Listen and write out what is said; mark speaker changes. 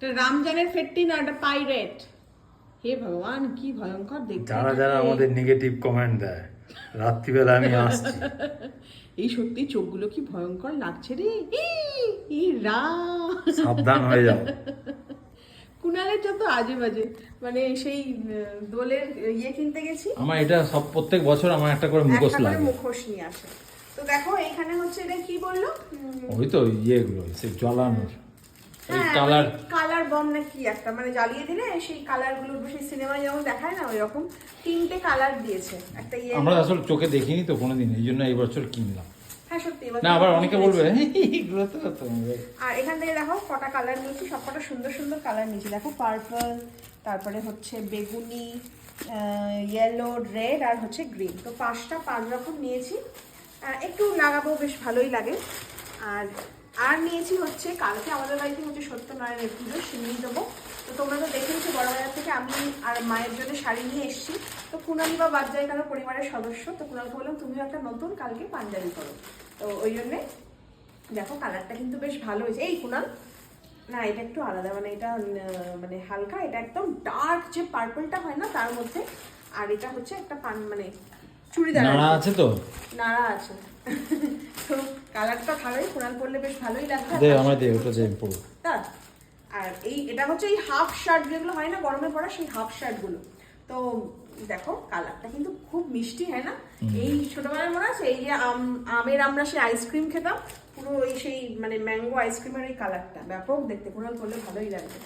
Speaker 1: এটা রামজানের ফেট্টি না, এটা পাইরেট। হে ভগবান, কি ভয়ঙ্কর দেখতে।
Speaker 2: যারা যারা আমাদের নেগেটিভ কমেন্ট দেয়, রাত্রিবেলা আমি আসছি।
Speaker 1: এই সত্যি চোখগুলো কি ভয়ঙ্কর লাগছে রে। ই রাম,
Speaker 2: সাবধান হয়ে যাও।
Speaker 1: কুণালের যত আজে বাজে, মানে সেই দোলের ইয়ে কিনতে গেছি,
Speaker 2: আমার এটা সব প্রত্যেক বছর আমার একটা করে মুখোশ
Speaker 1: একটা করে
Speaker 2: লাগে।
Speaker 1: মুখোশ নিয়ে আসে। তো দেখো এখানে হচ্ছে এটা কি বললো,
Speaker 2: ওই তো ইয়েগুলো সেই জ্বালানোর ওই
Speaker 1: হ্যাঁ,
Speaker 2: কালার।
Speaker 1: কালার বম না কি একটা, মানে জ্বালিয়ে দিলে সেই কালার গুলো সেই সিনেমায় যেমন দেখায় না, ওই রকম 3টে কালার দিয়েছে একটা ইয়ে।
Speaker 2: আমরা আসলে চোখে দেখিনি তো কোনোদিন, এই জন্য এই বছর কিনলাম।
Speaker 1: হ্যাঁ সত্যি,
Speaker 2: না আবার অনেকে বলবে এগুলো তো
Speaker 1: আর এখান থেকে দেখো কটা কালার নিয়েছি, সবকটা সুন্দর সুন্দর কালার নিয়েছি। দেখো পার্পল, তারপরে হচ্ছে বেগুনি, ইয়েলো, রেড আর হচ্ছে গ্রিন। তো 5 রকম নিয়েছি। একটু লাগাবো, বেশ ভালোই লাগে। আর নিয়েছি হচ্ছে, কালকে আমাদের বাড়িতে হচ্ছে সত্যনারায়ণের পুজো, সিন্নি দেবো। তো তোমরা তো দেখেছো বড়বাজার থেকে আমি আর মায়ের জন্য শাড়ি নিয়ে এসেছি। তো কুণালি বা বাদ যায় কারো পরিবারের সদস্য, তো কুণালকে বললাম তুমিও একটা নতুন কালকে পাঞ্জাবি করো। তো ওই জন্যে দেখো কালারটা কিন্তু বেশ ভালো হয়েছে। এই কুণাল, না এটা একটু আলাদা, মানে এটা মানে হালকা, এটা একদম ডার্ক যে পার্পলটা হয় না তার মধ্যে। আর এটা হচ্ছে একটা মানে চুড়িদার
Speaker 2: নাড়া আছে তো,
Speaker 1: নাড়া আছে। তো কালারটা ভালোই, কুণাল পরলে বেশ ভালোই লাগবে।
Speaker 2: দে আমরা দে ওটা দে পড়ো।
Speaker 1: তা আর এটা হচ্ছে এই হাফ শার্ট যেগুলো হয় না গরমে পরা, সেই হাফ শার্ট গুলো। তো দেখো কালারটা কিন্তু খুব মিষ্টি, হয় না? এই ছোটবেলায় মনে আছে এই যে আমের আমরা সেই আইসক্রিম খেতাম, পুরো ওই সেই মানে ম্যাঙ্গো আইসক্রিমের এই কালারটা ব্যাপক দেখতে, কুণাল করলে ভালোই লাগবে।